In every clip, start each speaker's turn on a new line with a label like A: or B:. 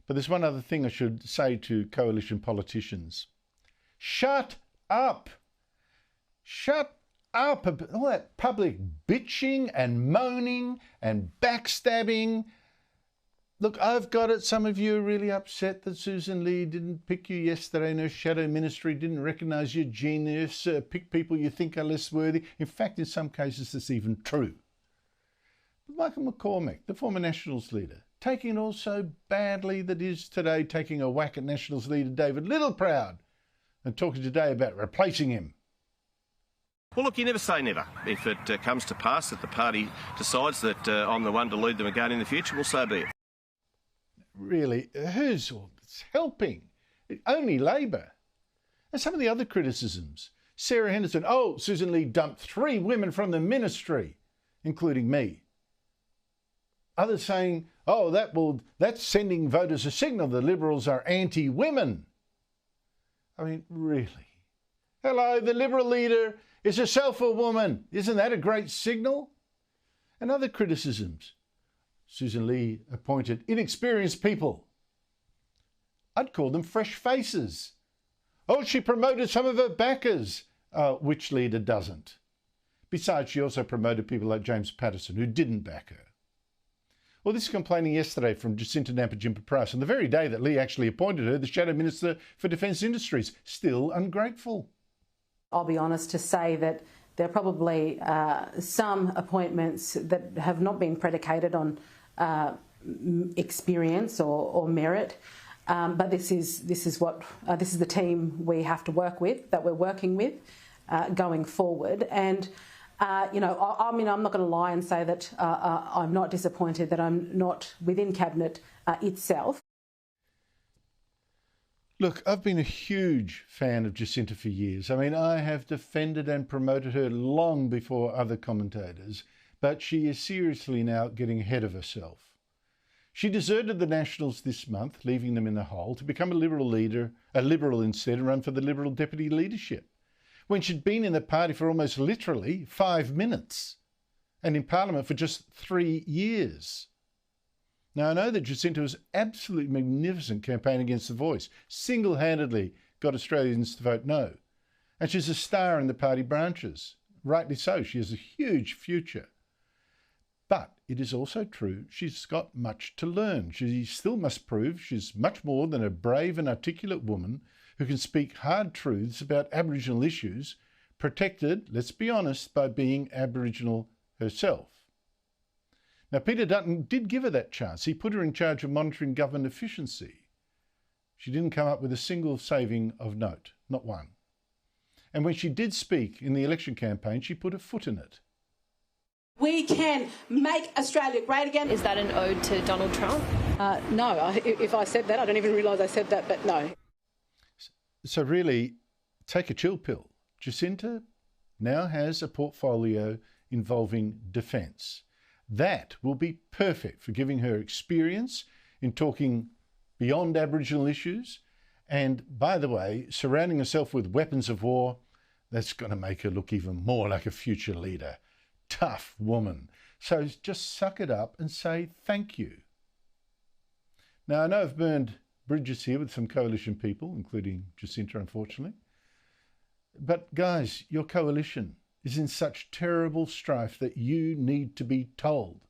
A: But there's one other thing I should say to coalition politicians. Shut up. Shut up. All that public bitching and moaning and backstabbing. Look, I've got it. Some of you are really upset that Susan Lee didn't pick you yesterday in her shadow ministry, didn't recognise your genius, pick people you think are less worthy. In fact, in some cases, that's even true. But Michael McCormack, the former Nationals leader, taking it all so badly that he's today taking a whack at Nationals leader David Littleproud and talking today about replacing him.
B: Well, look, you never say never. If it comes to pass that the party decides that I'm the one to lead them again in the future, well, so be it.
A: Really, who's helping? Only Labor. And some of the other criticisms. Sarah Henderson, oh, Susan Lee dumped 3 women from the ministry, including me. Others saying, oh, that's sending voters a signal the Liberals are anti-women. I mean, really? Hello, the Liberal leader is herself a woman. Isn't that a great signal? And other criticisms. Susan Lee appointed inexperienced people. I'd call them fresh faces. Oh, she promoted some of her backers. Which leader doesn't? Besides, she also promoted people like James Patterson, who didn't back her. Well, this is complaining yesterday from Jacinta Nampijinpa-Price, on the very day that Lee actually appointed her the Shadow Minister for Defence Industries. Still ungrateful.
C: I'll be honest to say that there are probably some appointments that have not been predicated on experience or merit, but this is the team we have to work with, that we're working with going forward. And you know, I mean, I'm not going to lie and say that I'm not disappointed that I'm not within Cabinet itself.
A: Look, I've been a huge fan of Jacinta for years. I mean, I have defended and promoted her long before other commentators, but she is seriously now getting ahead of herself. She deserted the Nationals this month, leaving them in the hole, to become a Liberal instead, and run for the Liberal deputy leadership, when she'd been in the party for almost literally 5 minutes and in Parliament for just 3 years. Now, I know that Jacinta was absolutely magnificent campaign against The Voice, single-handedly got Australians to vote no. And she's a star in the party branches. Rightly so, she has a huge future. But it is also true she's got much to learn. She still must prove she's much more than a brave and articulate woman who can speak hard truths about Aboriginal issues, protected, let's be honest, by being Aboriginal herself. Now, Peter Dutton did give her that chance. He put her in charge of monitoring government efficiency. She didn't come up with a single saving of note, not one. And when she did speak in the election campaign, she put a foot in it.
D: We can make Australia great again.
E: Is that an ode to Donald Trump?
D: No, if I said that, I don't even realise I said that, but no.
A: So really, take a chill pill. Jacinta now has a portfolio involving defence. That will be perfect for giving her experience in talking beyond Aboriginal issues. And by the way, surrounding herself with weapons of war, that's going to make her look even more like a future leader. Tough woman. So just suck it up and say thank you. Now, I know I've burned bridges here with some coalition people, including Jacinta, unfortunately. But guys, your coalition is in such terrible strife that you need to be told.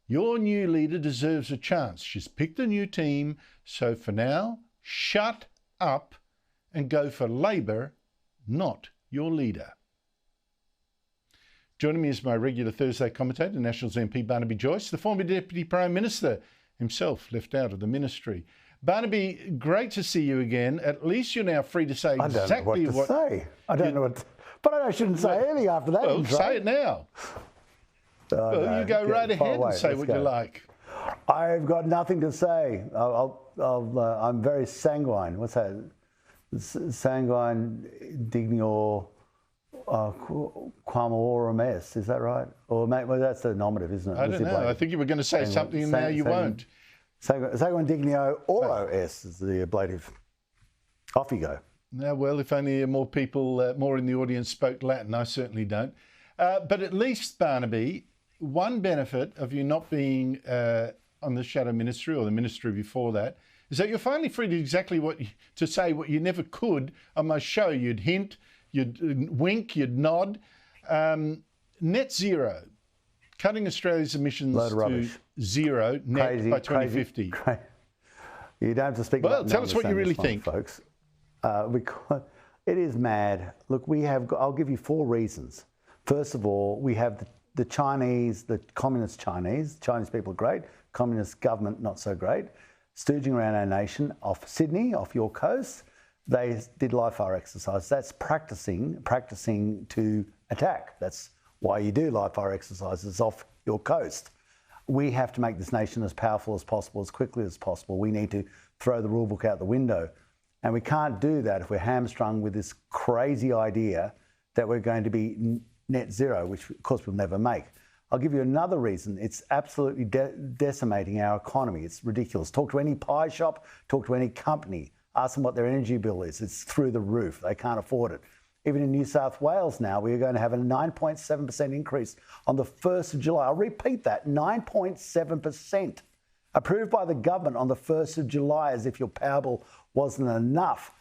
A: Your new leader deserves a chance. She's picked a new team, so for now, shut up and go for Labor, not your leader. Joining me is my regular Thursday commentator, Nationals MP Barnaby Joyce, the former Deputy Prime Minister, himself left out of the ministry. Barnaby, great to see you again. At least you're now free to say exactly what to say.
F: I don't know what. But I shouldn't say anything after that.
A: Well, say it now. Well, no, you go right ahead and say what you like.
F: I've got nothing to say. I'm very sanguine. What's that? Sanguine dignor quam orum est. Is that right? Or well, that's the nominative, isn't it?
A: I don't know. I think you were going to say something and now you won't.
F: Sanguine dignio oro est is the ablative. Off you go.
A: Now, well, if only more people, more in the audience spoke Latin. I certainly don't. But at least, Barnaby, one benefit of you not being on the shadow ministry or the ministry before that is that you're finally free to exactly to say what you never could on my show. You'd hint, you'd wink, you'd nod. Net zero, cutting Australia's emissions to zero net by 2050.
F: You don't have to speak.
A: Well, tell us what you really think,
F: folks. Because it is mad. Look, I'll give you 4 reasons. First of all, we have the Chinese, the communist Chinese. Chinese people are great. Communist government not so great. Stooging around our nation off Sydney, off your coast. They did live fire exercise. That's practising to attack. That's why you do live fire exercises off your coast. We have to make this nation as powerful as possible, as quickly as possible. We need to throw the rule book out the window. And we can't do that if we're hamstrung with this crazy idea that we're going to be net zero, which of course we'll never make. I'll give you another reason. It's absolutely decimating our economy. It's ridiculous. Talk to any pie shop, talk to any company, ask them what their energy bill is. It's through the roof. They can't afford it. Even in New South Wales now, we are going to have a 9.7% increase on the 1st of July. I'll repeat that, 9.7%. Approved by the government on the 1st of July, as if your power bill wasn't enough.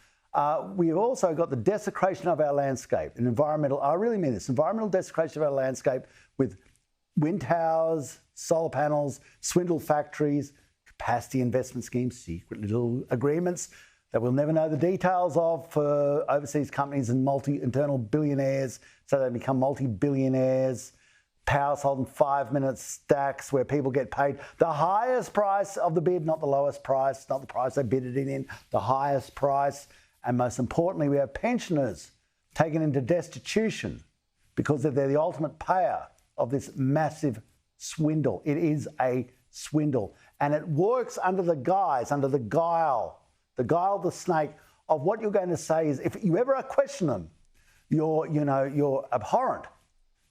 F: We've also got the desecration of our landscape, I really mean this, environmental desecration of our landscape with wind towers, solar panels, swindle factories, capacity investment schemes, secret little agreements that we'll never know the details of for overseas companies and internal billionaires, so they become multi-billionaires. Power sold in 5-minute stacks where people get paid the highest price of the bid, not the lowest price, not the price they bid it in, the highest price. And most importantly, we have pensioners taken into destitution because they're the ultimate payer of this massive swindle. It is a swindle. And it works under the guise, under the guile of the snake of what you're going to say is, if you ever question them, you're abhorrent.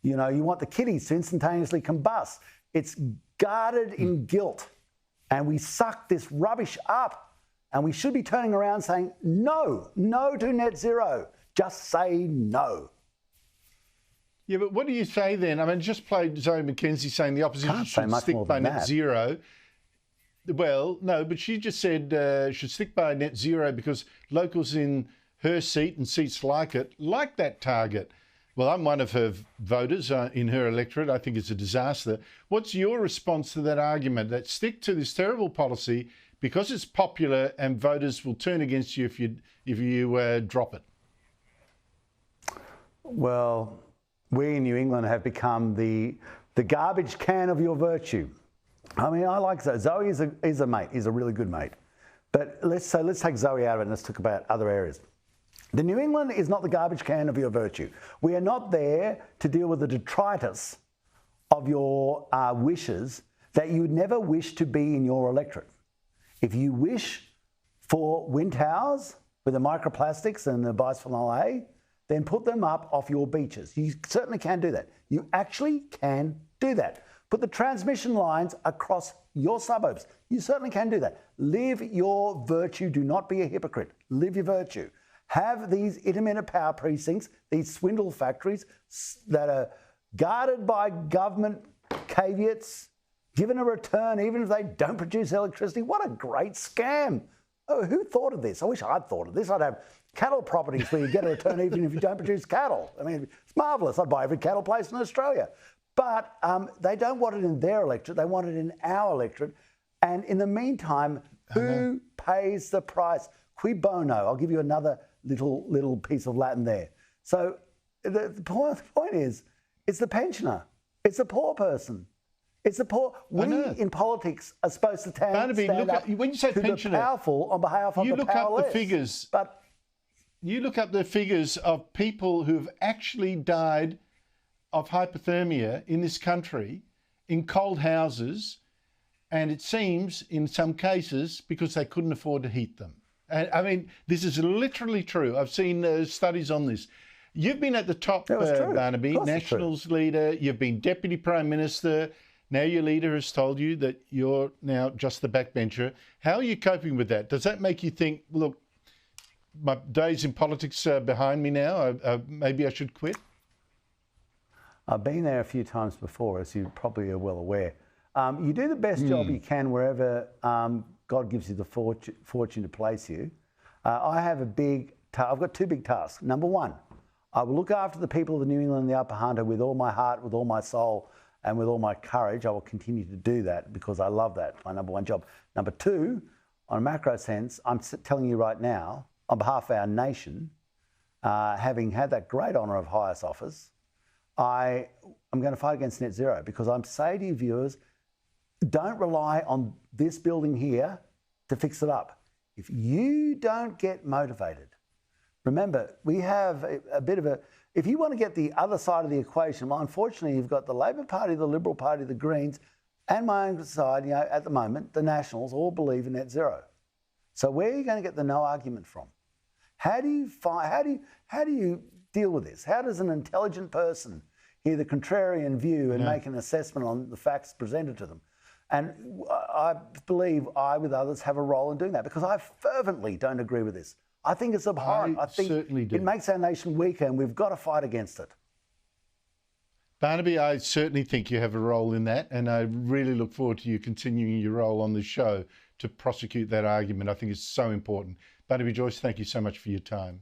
F: You want the kiddies to instantaneously combust. It's guarded in guilt. And we suck this rubbish up. And we should be turning around saying, no to net zero. Just say no.
A: Yeah, but what do you say then? I mean, just played Zoe McKenzie saying the opposition should stick by net zero. Well, no, but she just said should stick by net zero because locals in her seat and seats like that target. Well, I'm one of her voters in her electorate. I think it's a disaster. What's your response to that argument, that stick to this terrible policy because it's popular and voters will turn against you if you drop it?
F: Well, we in New England have become the garbage can of your virtue. I mean, I like Zoe. Zoe is a mate. He's a really good mate. But let's take Zoe out of it and let's talk about other areas. The New England is not the garbage can of your virtue. We are not there to deal with the detritus of your wishes that you would never wish to be in your electorate. If you wish for wind towers with the microplastics and the bisphenol A, then put them up off your beaches. You certainly can do that. You actually can do that. Put the transmission lines across your suburbs. You certainly can do that. Live your virtue. Do not be a hypocrite. Live your virtue. Have these intermittent power precincts, these swindle factories that are guarded by government caveats, given a return even if they don't produce electricity. What a great scam. Oh, who thought of this? I wish I'd thought of this. I'd have cattle properties where you get a return even if you don't produce cattle. I mean, it's marvellous. I'd buy every cattle place in Australia. But they don't want it in their electorate. They want it in our electorate. And in the meantime, who pays the price? Cui bono? I'll give you another little piece of Latin there. So the point is, it's the pensioner. It's the poor person. It's the poor. We in politics are supposed to
A: Barnaby,
F: stand up
A: when you say
F: to
A: pensioner,
F: the powerful on behalf of the powerless.
A: You look up the figures.
F: But
A: you look up the figures of people who've actually died of hypothermia in this country in cold houses, and it seems in some cases because they couldn't afford to heat them. And I mean, this is literally true. I've seen studies on this. You've been at the top, Barnaby, Nationals leader. You've been Deputy Prime Minister. Now your leader has told you that you're now just the backbencher. How are you coping with that? Does that make you think, look, my days in politics are behind me now, maybe I should quit?
F: I've been there a few times before, as you probably are well aware. You do the best job you can wherever God gives you the fortune to place you. I've got two big tasks. Number one, I will look after the people of the New England and the Upper Hunter with all my heart, with all my soul, and with all my courage. I will continue to do that because I love that. My number one job. Number two, on a macro sense, I'm telling you right now, on behalf of our nation, having had that great honour of highest office, I'm going to fight against net zero because I'm saying to you viewers, don't rely on this building here to fix it up. If you don't get motivated, remember, we have a bit of a, if you want to get the other side of the equation, well, unfortunately, you've got the Labor Party, the Liberal Party, the Greens, and my own side, at the moment, the Nationals all believe in net zero. So where are you going to get the no argument from? How do you deal with this? How does an intelligent person hear the contrarian view and make an assessment on the facts presented to them? And I believe I, with others, have a role in doing that because I fervently don't agree with this. I think it's abhorrent. I think certainly do. It makes our nation weaker and we've got to fight against it.
A: Barnaby, I certainly think you have a role in that, and I really look forward to you continuing your role on the show to prosecute that argument. I think it's so important. Barnaby Joyce, thank you so much for your time.